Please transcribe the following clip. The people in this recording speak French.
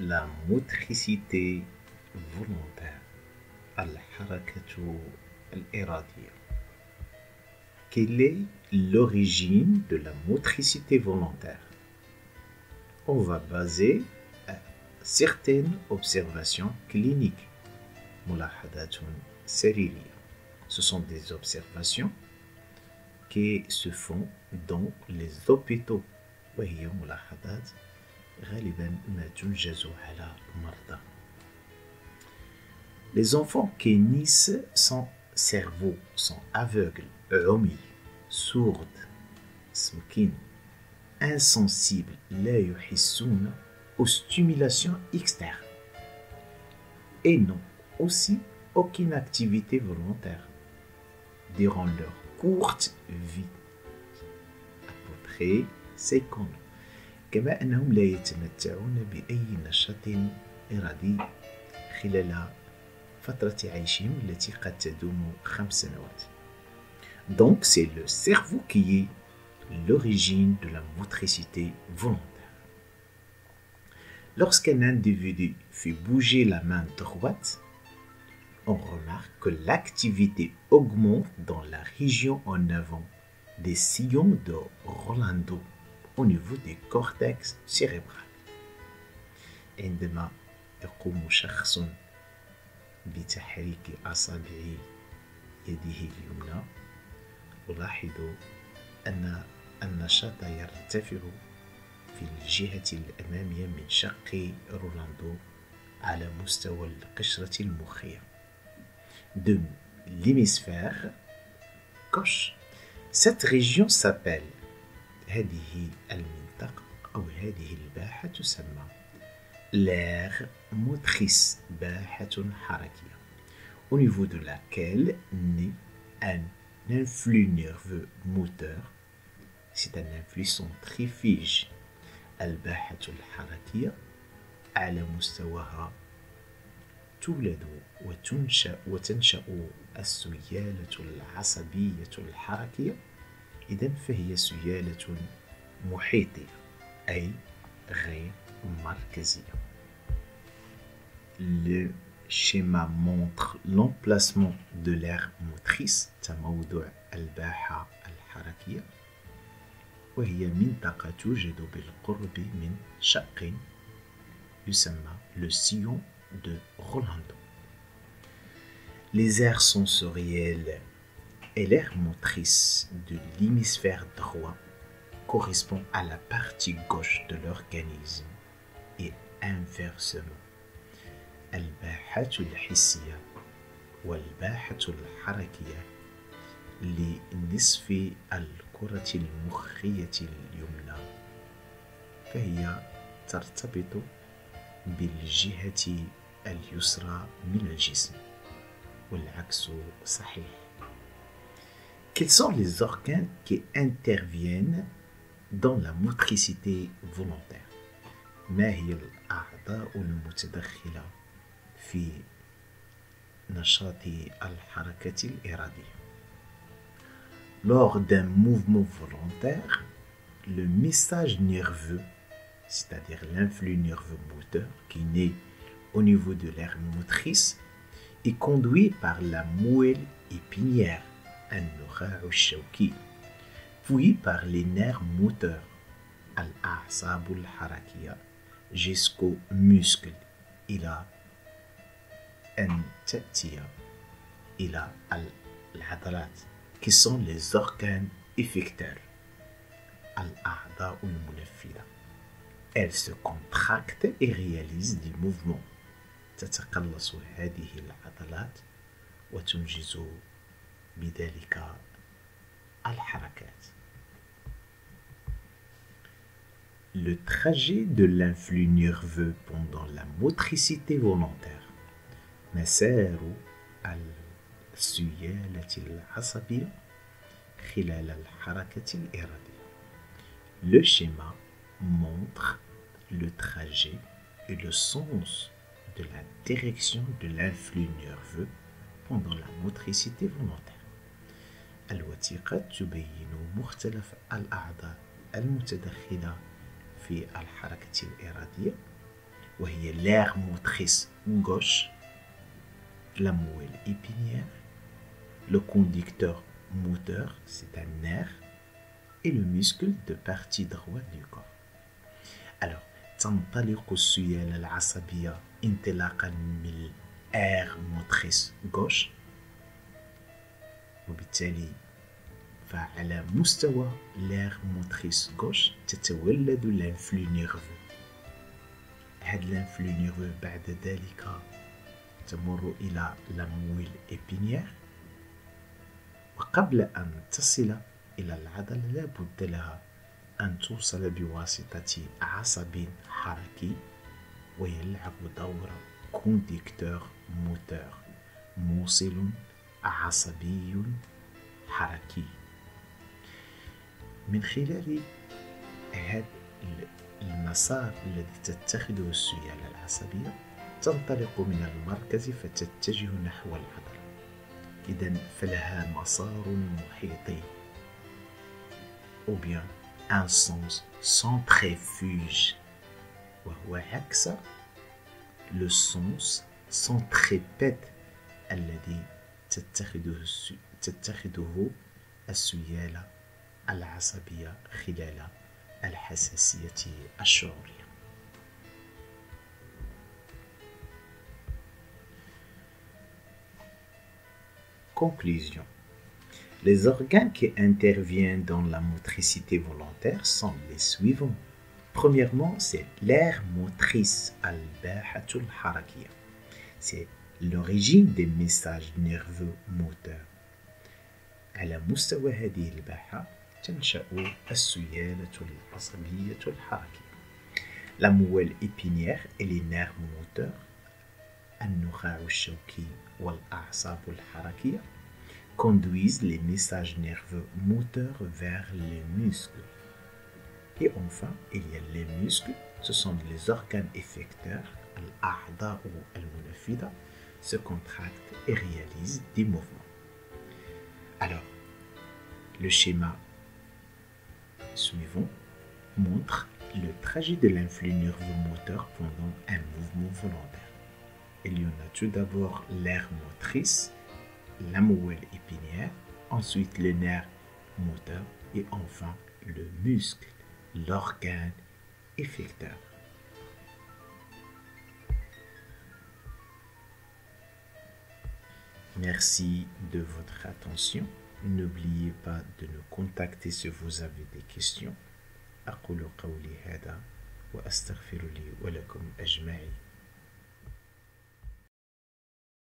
la motricité volontaire, الحركة الإرادية. Quelle est l'origine de la motricité volontaire? On va baser certaines observations cliniques. ملاحظات سريرية. Ce sont des observations qui se font dans les hôpitaux. وهي ملاحظات غالبا ما تنجز على المرضى. Les enfants qui naissent sans cerveau sont aveugles, عمي, sourds, سمكين, insensibles, لا يحسون aux stimulations externes et n'ont aussi aucune activité volontaire durant leur courte vie, à peu près 5 ans. كما أنهم لا يتمتعون بأي نشاط إرادي خلال فترة عيشهم التي قد تدوم 5 سنوات. Donc c'est le cerveau qui est l'origine de la motricité volontaire. Lorsqu'un individu fait bouger la main droite, on remarque que l'activité augmente dans la région en avant des sillons de Rolando au niveau du cortex cérébral. عندما يقوم شخص بتحريك أصابع يده اليمنى ألاحظ أن النشاط يرتفع في الجهة الأمامية من شق رولاندو على مستوى القشرة المخية de l'hémisphère gauche. Cette région s'appelle هذه المنطقة أو هذه الباحة تسمى l'aire motrice باحة حركية au niveau de laquelle naît un influx nerveux moteur. C'est un influx centrifuge. الباحة الحركية على مستواها تولد وتنشأ السيالة العصبية الحركية. إذن فهي سيالة محيطية أي غير مركزية. Le schéma montre l'emplacement de l'aire motrice تموضع الباحة الحركية وهي منطقة توجد بالقرب من شق يسمى le sillon de Rolando. Les aires sensorielles et l'aire motrice de l'hémisphère droit correspondent à la partie gauche de l'organisme et inversement. الباحة الحسية والباحة الحركية لنصف الكرة المخية اليمنى فهي ترتبط بالجهة اليسرى من الجسم والعكس صحيح. Quels sont les organes qui interviennent dans la motricité volontaire? ما هي الأعضاء المتدخلة في نشاط الحركة الإرادية؟ Lors d'un mouvement volontaire, le message nerveux, c'est-à-dire l'influx nerveux moteur qui naît au niveau de l'aire motrice, est conduit par la moelle épinière, النخاع الشوكي, puis par les nerfs moteurs, الأعصاب الحركية, jusqu'aux muscles, إلى أن تأتي إلى العضلات, qui sont les organes effecteurs, الأعضاء المنفذة. Elles se contractent et réalisent des mouvements. تتقلص هذه العضلات وتنجز بذلك الحركات. Le trajet de l'influx nerveux pendant la motricité volontaire. مسار السيالة العصبية خلال الحركة الإرادية. Le schéma montre le trajet et le sens de la direction de l'influx nerveux pendant la motricité volontaire. الوثيقة تبين مختلف الأعضاء المتدخلة في الحركة الإرادية وهي l'aire motrice gauche, la moelle épinière, le conducteur moteur, c'est un nerf, et le muscle de partie droite du corps. Alors, تنطلق السيالة العصبية انطلاقا من l'aire motrice gauche، وبالتالي فعلى مستوى l'aire motrice gauche تتولد l'influx nerveux. هذا l'influx nerveux بعد ذلك تمر إلى la moelle épinière، وقبل أن تصل إلى العضلة لا بد لها أن توصل بواسطة عصب حركي ويلعب دور كونديكتور موتور، موصل عصبي حركي. من خلال هذا المسار الذي تتخذه السيالة العصبية تنطلق من المركز فتتجه نحو العضلة. إذن فلها مسار محيطي ou bien un sens centrifuge وهو عكس le sens centripète الذي تتخذه السيالة العصبية خلال الحساسية الشعورية. Conclusion. Les organes qui interviennent dans la motricité volontaire sont les suivants. Premièrement, c'est l'aire motrice الباحة الحركية. C'est l'origine des messages nerveux moteurs. على مستوى هذه الباحة تنشأ السيالة العصبية الحركية. La moelle épinière et les nerfs moteurs النخاع الشوكي والأعصاب الحركية conduisent les messages nerveux moteurs vers les muscles. Et enfin, il y a les muscles, ce sont les organes effecteurs, الأعضاء المنفذة, se contractent et réalisent des mouvements. Alors, le schéma suivant montre le trajet de l'influx nerveux moteur pendant un mouvement volontaire. Il y en a tout d'abord l'aire motrice, la moelle épinière, ensuite le nerf moteur et enfin le muscle, l'organe effecteur. Merci de votre attention. N'oubliez pas de nous contacter si vous avez des questions. أقول قولي هذا وأستغفر لي ولكم أجمعين.